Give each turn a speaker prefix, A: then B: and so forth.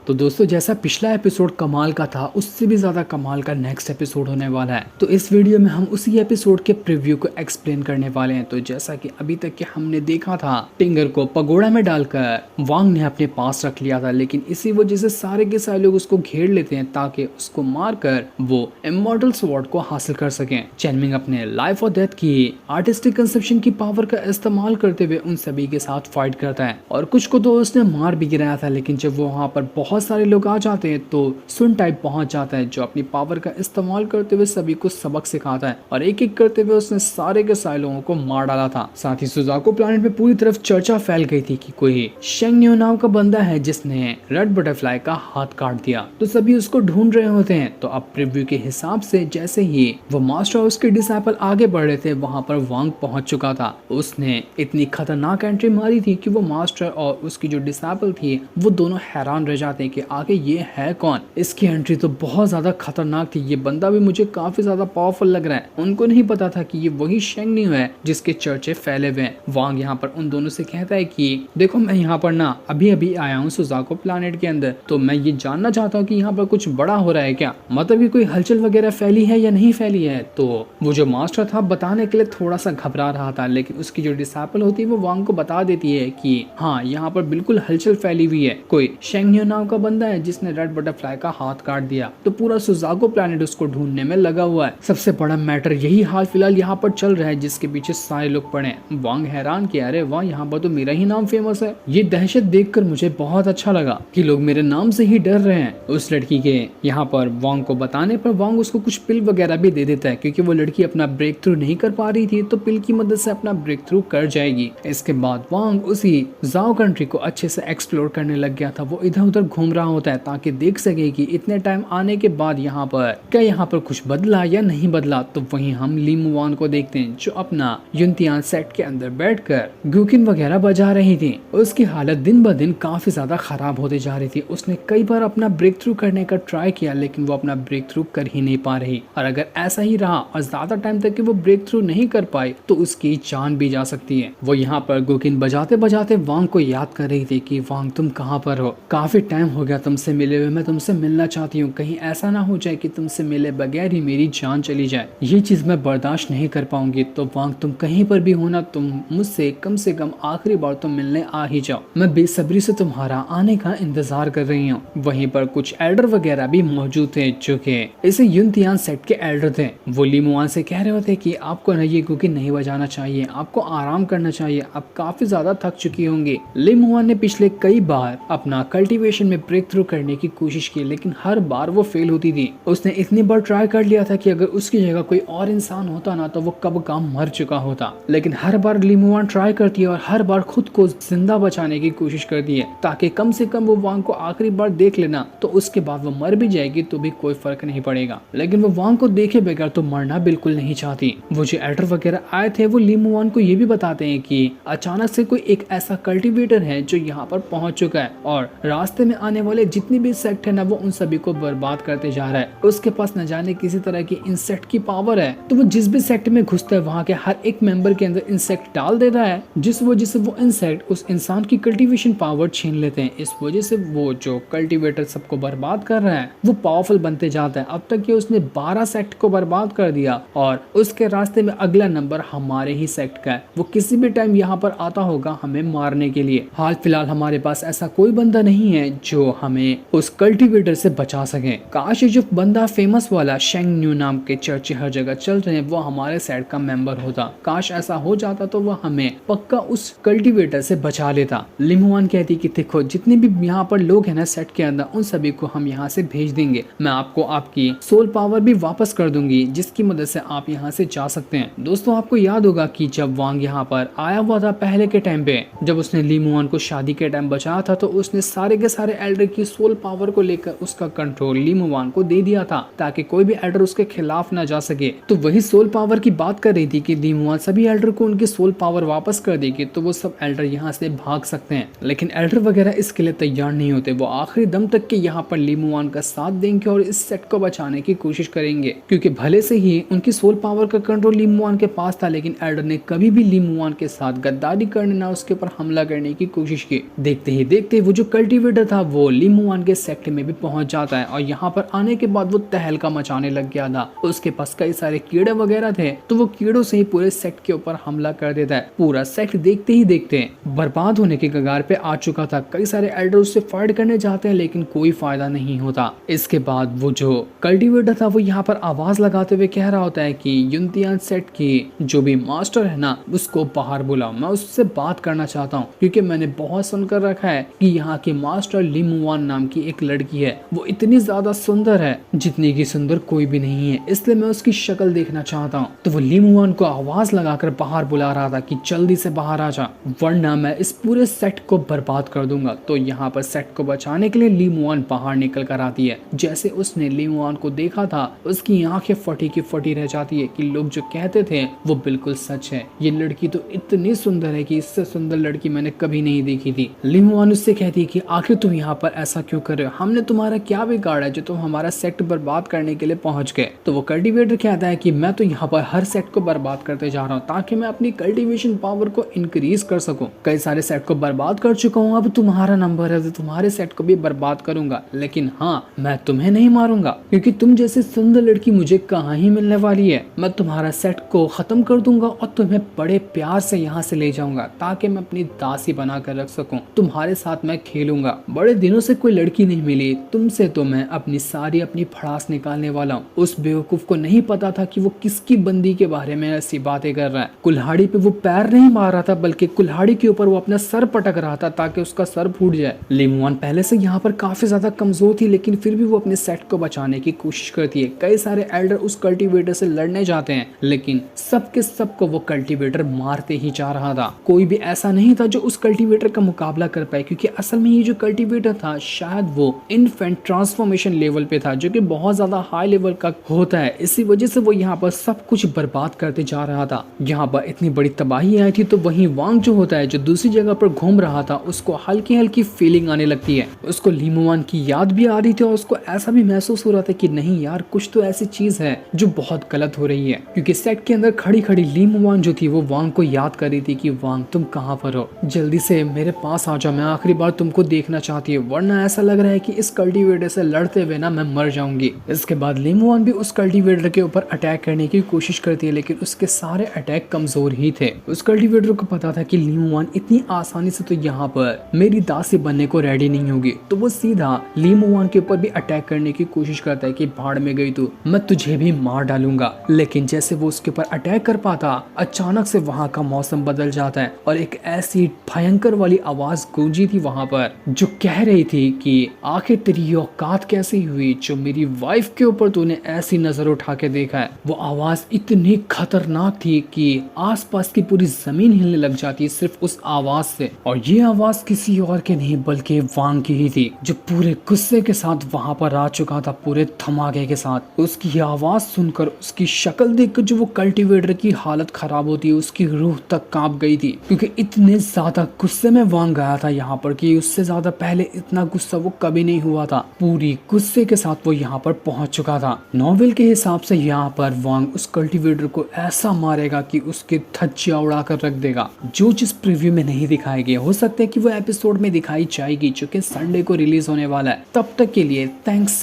A: तो दोस्तों जैसा पिछला एपिसोड कमाल का था, उससे भी ज्यादा कमाल का नेक्स्ट एपिसोड होने वाला है। तो इस वीडियो में हम उसी एपिसोड के प्रीव्यू को एक्सप्लेन करने वाले हैं। तो जैसा कि अभी तक के हमने देखा था, टिंगर को पगोड़ा में डालकर वांग ने अपने पास रख लिया था, लेकिन इसी वजह से सारे के सारे लोग उसको घेर लेते हैं ताकि उसको मारकर वो इमॉर्टल स्वॉर्ड को हासिल कर सकें। चेनमिंग अपने लाइफ और डेथ की आर्टिस्टिक कंसेप्शन की पावर का इस्तेमाल करते हुए उन सभी के साथ फाइट करता है और कुछ को तो उसने मार भी गिराया था, लेकिन जब वो वहाँ पर बहुत सारे लोग आ जाते हैं तो सुन टाइप पहुंच जाता है जो अपनी पावर का इस्तेमाल करते हुए सभी को सबक सिखाता है और एक एक करते हुए उसने सारे के सारे लोगों को मार डाला था। साथ ही सुजाको प्लैनेट में पूरी तरफ चर्चा फैल गई थी कि कोई शेंग न्यू नाम का बंदा है जिसने रेड बटरफ्लाई का हाथ काट दिया। तो सभी उसको ढूंढ रहे होते हैं। तो अब प्रीव्यू के हिसाब से जैसे ही वो मास्टर और उसके डिसाइपल आगे बढ़ रहे थे, वहां पर वांग पहुंच चुका था। उसने इतनी खतरनाक एंट्री मारी थी कि वो मास्टर और उसकी जो डिसाइपल थी वो दोनों हैरान रह जाते हैं कि आगे ये है कौन। इसकी एंट्री तो बहुत ज्यादा खतरनाक थी, ये बंदा भी मुझे काफी ज्यादा पावरफुल लग रहा है। उनको नहीं पता था कि ये वही शेंग न्यू है जिसके चर्चे फैले हुए हैं। वांग यहाँ पर उन दोनों से कहता है कि देखो, मैं यहाँ पर ना अभी अभी आया हूँ सुजाको प्लैनेट के अंदर, तो मैं ये जानना चाहता हूँ कि यहाँ पर कुछ बड़ा हो रहा है क्या, मतलब कि कोई हलचल वगैरह फैली है या नहीं फैली है। तो वो जो मास्टर था बताने के लिए थोड़ा सा घबरा रहा था, लेकिन उसकी जो डिसाइपल होती है वो वांग को बता देती है कि हाँ, यहाँ पर बिल्कुल हलचल फैली हुई है, कोई शेंग न्यू नाम का बंदा है जिसने रेड बटरफ्लाई का हाथ काट दिया। तो पूरा सुजाको प्लैनेट उसको ढूंढने में लगा हुआ है। सबसे बड़ा मैटर यही हाल फिलहाल यहाँ पर चल रहा है जिसके पीछे सारे लोग पड़े हैं। वांग हैरान कि अरे वाह, यहाँ पर तो मेरा ही नाम फेमस है। ये दहशत देखकर मुझे बहुत अच्छा लगा कि लोग मेरे नाम से ही डर रहे हैं। उस लड़की के यहाँ पर वांग को बताने पर वांग उसको कुछ पिल वगैरह भी दे देता है, क्योंकि वो लड़की अपना ब्रेक थ्रू नहीं कर पा रही थी, तो पिल की मदद से अपना ब्रेक थ्रू कर जाएगी। इसके बाद वांग उसी जाओ कंट्री को अच्छे से एक्सप्लोर करने लग गया था। वो इधर उधर घूम रहा होता है ताकि देख सके कि इतने टाइम आने के बाद यहाँ पर क्या यहाँ पर कुछ बदला या नहीं बदला। तो वहीं हम ली मुवान को देखते हैं जो अपना युनतियान सेट के अंदर बैठकर गुकिन वगैरह बजा रही थी। उसकी हालत दिन ब दिन काफी ज्यादा खराब होती जा रही थी। उसने कई बार अपना ब्रेक थ्रू करने का ट्राई किया, लेकिन वो अपना ब्रेक थ्रू कर ही नहीं पा रही, और अगर ऐसा ही रहा और ज्यादा टाइम तक कि वो ब्रेक थ्रू नहीं कर पाई तो उसकी जान भी जा सकती है। वो यहाँ पर गुकिन बजाते बजाते वांग को याद कर रही थी कि वांग, तुम कहाँ पर हो, काफी टाइम हो गया तुमसे मिले हुए, मैं तुमसे मिलना चाहती हूँ। कहीं ऐसा ना हो जाए कि तुमसे मिले बगैर ही मेरी जान चली जाए, ये चीज मैं बर्दाश्त नहीं कर पाऊंगी। तो वांग, तुम कहीं पर भी हो ना, तुम मुझसे कम से कम आखिरी बार तो मिलने आ ही जाओ, मैं बेसब्री से तुम्हारा आने का इंतजार कर रही हूँ। वहीं पर कुछ एल्डर वगैरह भी मौजूद थे जो कि इसे युनतियान सेट के एल्डर थे। वो ली मुआन से कह रहे होते कि आपको ना ये गुकिन नहीं बजाना चाहिए, आपको आराम करना चाहिए, आप काफी ज्यादा थक चुकी होंगी। ली मुआन ने पिछले कई बार अपना कल्टीवेशन में ब्रेक थ्रू करने की कोशिश की, लेकिन हर बार वो फेल होती थी। उसने इतनी बार ट्राई कर लिया था कि अगर उसकी जगह कोई और इंसान होता ना तो वो कब का मर चुका होता, लेकिन हर बार ली मुआन ट्राई करती है और हर बार खुद को जिंदा बचाने की कोशिश करती है ताकि कम से कम वो वांग को आखिरी बार देख लेना, तो उसके बाद वो मर भी जाएगी तो भी कोई फर्क नहीं पड़ेगा। लेकिन वो वांग को देखे बगैर तो मरना बिल्कुल नहीं चाहती। वो जो एल्डर वगैरह आए थे वो ली मुआन को ये भी बताते हैं कि अचानक से कोई एक ऐसा कल्टीवेटर है जो यहाँ पर पहुंच चुका है और रास्ते में आने वाले जितनी भी इंसेक्ट है ना वो उन सभी को बर्बाद करते जा रहा है। उसके पास न जाने किसी तरह की इंसेक्ट की पावर है, तो वो जिस भी सेक्ट में घुसता है वहाँ के हर एक मेंबर के अंदर इंसेक्ट डाल देता है, जिस वजह से वो इंसेक्ट उस इंसान की कल्टीवेशन पावर छीन लेते हैं। इस वजह से वो जो कल्टीवेटर सबको बर्बाद कर रहा है वो पावरफुल बनते जाता है। अब तक ये उसने 12 सेक्ट को बर्बाद कर दिया और उसके रास्ते में अगला नंबर हमारे ही सेक्ट का है। वो किसी भी टाइम यहाँ पर आता होगा हमें मारने के लिए। हाल फिलहाल हमारे पास ऐसा कोई बंदा नहीं है जो हमें उस कल्टीवेटर से बचा सके। काश ये जो बंदा फेमस वाला शेंग न्यू नाम के चर्चे हर जगह चल रहे हैं वो हमारे सेट का मेंबर होता। काश ऐसा हो जाता तो वो हमें पक्का उस कल्टीवेटर से बचा लेता। लिमुआन कहती कि देखो, जितने भी यहाँ पर लोग हैं ना सेट के अंदर, उन सभी को हम यहाँ से भेज देंगे। मैं आपको आपकी सोल पावर भी वापस कर दूंगी जिसकी मदद से आप यहाँ से जा सकते हैं। दोस्तों, आपको याद होगा कि जब वांग यहाँ पर आया हुआ था पहले के टाइम पे, जब उसने ली मुआन को शादी के टाइम बचाया था, तो उसने सारे के सारे एल्डर की सोल पावर को लेकर उसका कंट्रोल ली मुआन को दे दिया था ताकि कोई भी एल्डर उसके खिलाफ ना जा सके। तो वही सोल पावर की बात कर रही थी कि ली मुआन सभी एल्डर को उनकी सोल पावर वापस कर देगी तो वो सब एल्डर यहाँ से भाग सकते हैं। लेकिन एल्डर वगैरह इसके लिए तैयार नहीं होते। वो आखिरी दम तक के यहाँ पर ली मुआन का साथ देंगे और इस सेट को बचाने की कोशिश करेंगे, क्योंकि भले से ही उनकी सोल पावर का कंट्रोल ली मुआन के पास था, लेकिन एल्डर ने कभी भी ली मुआन के साथ गद्दारी करने ना उसके ऊपर हमला करने की कोशिश की। देखते ही देखते वो जो कल्टीवेटर था वो ली मुआन के सेक्ट में भी पहुंच जाता है और यहाँ पर आने के बाद वो तहलका मचाने लग गया था। उसके पास कई सारे कीड़े वगैरह थे तो वो कीड़ों से ही पूरे सेक्ट के ऊपर हमला कर देता है। पूरा सेक्ट देखते ही देखते बर्बाद होने के कगार पे आ चुका था। कई सारे एल्डर उससे फाइट करने जाते हैं लेकिन कोई फायदा नहीं होता। इसके बाद वो जो कल्टीवेटर था वो यहाँ पर आवाज लगाते हुए कह रहा होता है कि युनतियान सेट की जो भी मास्टर है ना उसको बाहर बुलाओ, मैं उससे बात करना चाहता हूँ क्योंकि मैंने बहुत सुनकर रखा है कि यहाँ की मास्टर ली मुआन नाम की एक लड़की है, वो इतनी ज्यादा सुंदर है जितनी की सुंदर कोई भी नहीं है, इसलिए मैं उसकी शक्ल देखना चाहता हूँ। तो वो ली मुआन को आवाज लगाकर बाहर बुला रहा था कि जल्दी से बाहर आ जा वरना मैं इस पूरे सेट को बर्बाद कर दूंगा। तो यहाँ पर सेट को बचाने के लिए ली मुआन बाहर निकल कर आती है। जैसे उसने ली मुआन को देखा था उसकी आंखें फटी की फटी रह जाती है कि लोग जो कहते थे वो बिल्कुल सच है, ये लड़की तो इतनी सुंदर है कि इससे सुंदर लड़की मैंने कभी नहीं देखी थी। ली मुआन उससे कहती है कि आखिर तुम यहाँ पर ऐसा क्यों कर रहे हो, हमने तुम्हारा क्या बिगाड़ा जो तुम हमारा सेट बर्बाद करने के लिए पहुंच गए। तो वो कल्टीवेटर कहता है कि मैं तो यहाँ पर हर सेट को बर्बाद करते जा रहा हूँ ताकि मैं अपनी कल्टीवेशन पावर को इंक्रीज कर सकूं। कई सारे सेट को बर्बाद कर चुका हूँ, अब तुम्हारा नंबर है तो तुम्हारे सेट को भी बर्बाद करूंगा, लेकिन हाँ मैं तुम्हें नहीं मारूंगा क्योंकि तुम जैसे सुंदर लड़की मुझे कहाँ ही मिलने वाली है। मैं तुम्हारा सेट को खत्म कर दूंगा और तुम्हें बड़े प्यार से यहाँ से ले जाऊंगा ताकि मैं अपनी दासी बना कर रख सकूं, तुम्हारे साथ मैं खेलूंगा। बड़े दिनों से कोई लड़की नहीं मिली, तुमसे तो मैं अपनी भड़ास निकालने वाला हूँ। उस बेवकूफ को नहीं पता था कि वो किसकी बंदी के बारे में ऐसी बातें कर रहा है। कुल्हाड़ी पे वो पैर नहीं मार रहा था बल्कि कुल्हाड़ी के ऊपर वो अपना सर पटक रहा था ताकि उसका सर फूट जाए। ली मुआन पहले से यहाँ पर काफी ज्यादा कमजोर थी लेकिन फिर भी वो अपने सेट को बचाने की कोशिश करती है। कई सारे एल्डर उस कल्टीवेटर से लड़ने जाते हैं लेकिन सबके सबको वो कल्टीवेटर मारते ही जा रहा था। कोई भी ऐसा नहीं था जो उस कल्टीवेटर का मुकाबला कर पाए क्योंकि असल में ये जो कल्टीवेटर था शायद वो इन्फेंट ट्रांसफॉर्मेशन लेवल पे था जो कि बहुत ज्यादा हाई लेवल का होता है। इसी वजह से वो यहाँ पर सब कुछ बर्बाद करते जा रहा था। यहाँ पर इतनी बड़ी तबाही आई थी तो वहीं वांग जो होता है जो दूसरी जगह पर घूम रहा था उसको हल्की हल्की फीलिंग आने लगती है। उसको ली मुआन की याद भी आ रही थी और उसको ऐसा भी महसूस हो रहा था कि नहीं यार कुछ तो ऐसी चीज है जो बहुत गलत हो रही है क्योंकि सेट के अंदर खड़ी खड़ी ली मुआन जो थी वो वांग को याद कर रही थी कि वांग तुम कहाँ पर हो, जल्दी से मेरे पास आ जाओ, मैं आखिरी बार तुमको देखना चाहती है वरना ऐसा लग रहा है कि इस कल्टीवेटर से लड़ते हुए ना मैं मर जाऊंगी। इसके बाद ली मुआन भी उस कल्टीवेटर के ऊपर अटैक करने की कोशिश करती है लेकिन उसके सारे अटैक कमजोर ही थे। उस कल्टीवेटर को पता था कि ली मुआन इतनी आसानी से तो यहाँ पर मेरी दासी बनने को रेडी नहीं होगी, तो वो सीधा ली मुआन के ऊपर भी अटैक करने की कोशिश करता है कि भाड़ में गई तू, मैं तुझे भी मार डालूंगा। लेकिन जैसे वो उसके ऊपर अटैक कर पाता अचानक से वहाँ का मौसम बदल जाता है और एक ऐसी भयंकर वाली आवाज गूंजी थी वहाँ पर जो कह रही थी कि आखिर तेरी औकात कैसी हुई जो मेरी वाइफ के ऊपर तूने ऐसी नजर उठा के देखा है। वो आवाज इतनी खतरनाक थी कि आसपास की पूरी जमीन हिलने लग जाती सिर्फ उस आवाज से, और ये आवाज किसी और के नहीं बल्कि वांग की ही थी जो पूरे गुस्से के साथ वहां पर आ चुका था, पूरे धमाके के साथ। उसकी आवाज सुनकर उसकी शक्ल देखकर जो वो कल्टीवेटर की हालत खराब होती है उसकी रूह तक कांप गई थी क्योंकि इतने ज्यादा गुस्से में वांग गया था यहाँ पर कि उससे ज्यादा पहले इतना गुस्सा वो कभी नहीं हुआ था। पूरी गुस्से के साथ वो यहाँ पर पहुंच चुका था। नॉवेल के हिसाब से यहाँ पर वांग उस कल्टीवेटर को ऐसा मारेगा कि उसके धज्जियां उड़ाकर रख देगा, जो चीज प्रीव्यू में नहीं दिखाई गई। हो सकता है कि वो एपिसोड में दिखाई जाएगी जो कि संडे को रिलीज होने वाला है। तब तक के लिए थैंक्स।